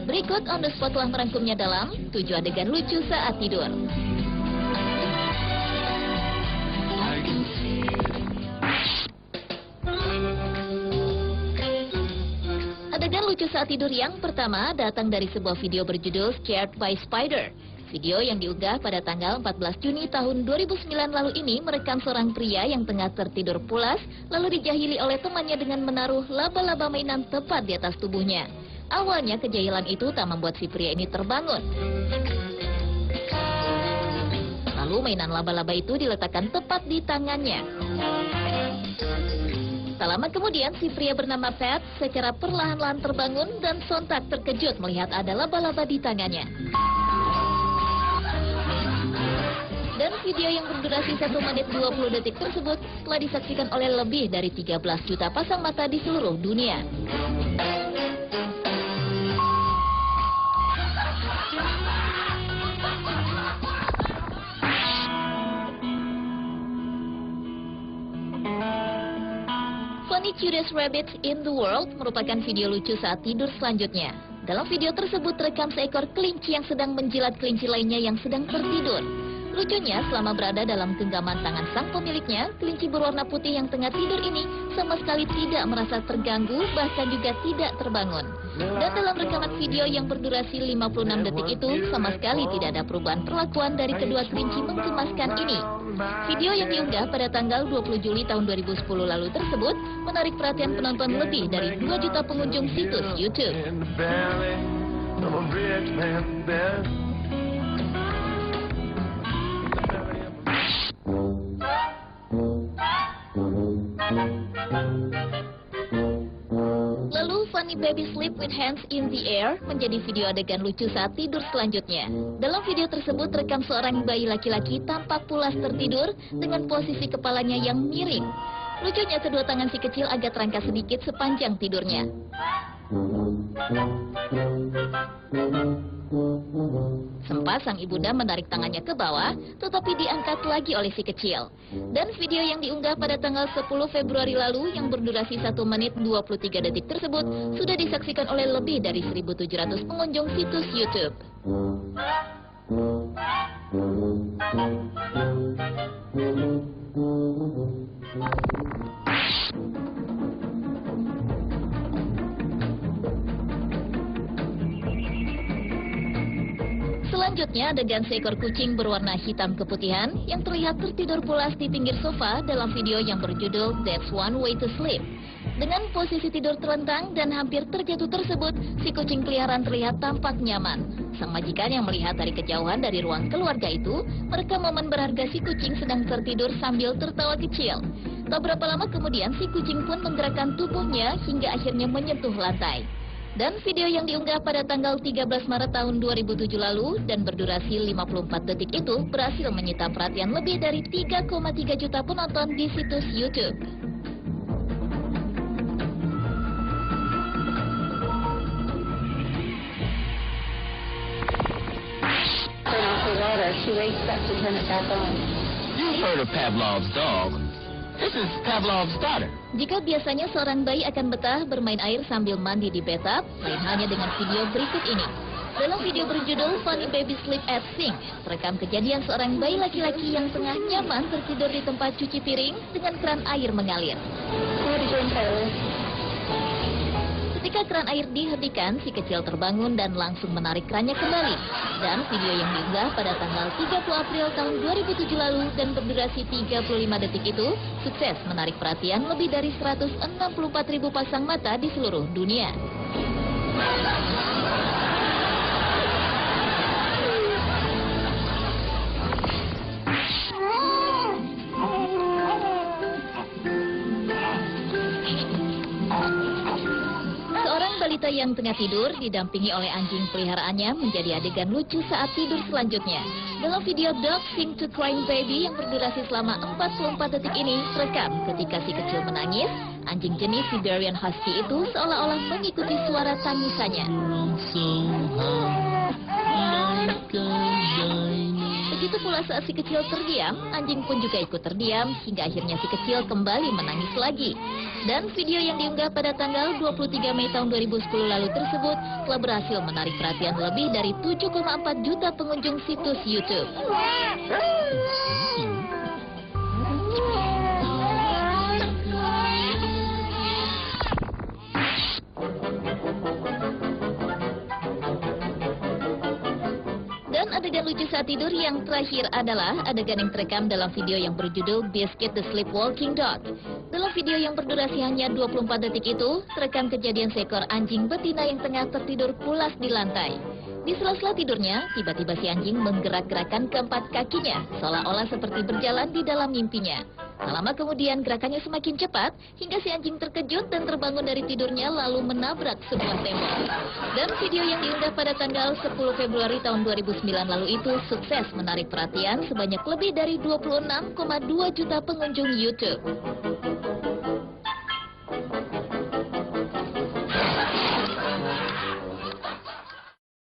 Berikut On The Spot telah merangkumnya dalam 7 adegan lucu saat tidur. Adegan lucu saat tidur yang pertama datang dari sebuah video berjudul Scared by Spider. Video yang diunggah pada tanggal 14 Juni tahun 2009 lalu ini merekam seorang pria yang tengah tertidur pulas lalu dijahili oleh temannya dengan menaruh laba-laba mainan tepat di atas tubuhnya. Awalnya kejahilan itu tak membuat si pria ini terbangun. Lalu mainan laba-laba itu diletakkan tepat di tangannya. Tak lama kemudian si pria bernama Pat secara perlahan-lahan terbangun dan sontak terkejut melihat ada laba-laba di tangannya. Dan video yang berdurasi 1 menit 20 detik tersebut telah disaksikan oleh lebih dari 13 juta pasang mata di seluruh dunia. Funny Cutest Rabbit in the World merupakan video lucu saat tidur selanjutnya. Dalam video tersebut terekam seekor kelinci yang sedang menjilat kelinci lainnya yang sedang tertidur. Lucunya, selama berada dalam genggaman tangan sang pemiliknya, kelinci berwarna putih yang tengah tidur ini sama sekali tidak merasa terganggu, bahkan juga tidak terbangun. Dan dalam rekaman video yang berdurasi 56 detik itu, sama sekali tidak ada perubahan perlakuan dari kedua kelinci menggemaskan ini. Video yang diunggah pada tanggal 20 Juli tahun 2010 lalu tersebut menarik perhatian penonton lebih dari 2 juta pengunjung situs YouTube. Lalu Funny Baby Sleep with Hands in the Air menjadi video adegan lucu saat tidur selanjutnya. Dalam video tersebut rekam seorang bayi laki-laki tampak pulas tertidur dengan posisi kepalanya yang miring. Lucunya kedua tangan si kecil agak terangkat sedikit sepanjang tidurnya. Sempat sang ibunda menarik tangannya ke bawah, tetapi diangkat lagi oleh si kecil. Dan video yang diunggah pada tanggal 10 Februari lalu yang berdurasi 1 menit 23 detik tersebut sudah disaksikan oleh lebih dari 1.700 pengunjung situs YouTube. Selanjutnya adegan seekor kucing berwarna hitam keputihan yang terlihat tertidur pulas di pinggir sofa dalam video yang berjudul That's One Way to Sleep. Dengan posisi tidur terlentang dan hampir terjatuh tersebut, si kucing peliharaan terlihat tampak nyaman. Sang majikan yang melihat dari kejauhan dari ruang keluarga itu merekam momen berharga si kucing sedang tertidur sambil tertawa kecil. Tak berapa lama kemudian si kucing pun menggerakkan tubuhnya hingga akhirnya menyentuh lantai. Dan video yang diunggah pada tanggal 13 Maret tahun 2007 lalu dan berdurasi 54 detik itu berhasil menyita perhatian lebih dari 3,3 juta penonton di situs YouTube. Turn off the water. She wakes up to turn it back on. You've heard of Pavlov's dog. This is Pavlov's daughter. Jika biasanya seorang bayi akan betah bermain air sambil mandi di bathtub, lain halnya dengan video berikut ini. Dalam video berjudul Funny Baby Sleep at Sink, terekam kejadian seorang bayi laki-laki yang tengah nyaman tertidur di tempat cuci piring dengan keran air mengalir. Ketika keran air dihentikan, si kecil terbangun dan langsung menarik kerannya kembali. Dan video yang diunggah pada tanggal 30 April tahun 2007 lalu dan berdurasi 35 detik itu sukses menarik perhatian lebih dari 164.000 pasang mata di seluruh dunia. Balita yang tengah tidur didampingi oleh anjing peliharaannya menjadi adegan lucu saat tidur selanjutnya. Dalam video Dog Sing to Crying Baby yang berdurasi selama 44 detik ini terekam ketika si kecil menangis, anjing jenis Siberian Husky itu seolah-olah mengikuti suara tangisannya. Begitu Begitu pula saat si kecil terdiam, anjing pun juga ikut terdiam hingga akhirnya si kecil kembali menangis lagi. Dan video yang diunggah pada tanggal 23 Mei tahun 2010 lalu tersebut telah berhasil menarik perhatian lebih dari 7,4 juta pengunjung situs YouTube. Dan adegan lucu saat tidur yang terakhir adalah adegan yang terekam dalam video yang berjudul Biscuit the Sleepwalking Dog. Dalam video yang berdurasi hanya 24 detik itu, terekam kejadian seekor anjing betina yang tengah tertidur pulas di lantai. Di sela-sela tidurnya, tiba-tiba si anjing menggerak-gerakkan keempat kakinya, seolah-olah seperti berjalan di dalam mimpinya. Tak lama kemudian gerakannya semakin cepat, hingga si anjing terkejut dan terbangun dari tidurnya lalu menabrak sebuah tembok. Dan video yang diunggah pada tanggal 10 Februari tahun 2009 lalu itu sukses menarik perhatian sebanyak lebih dari 26,2 juta pengunjung YouTube.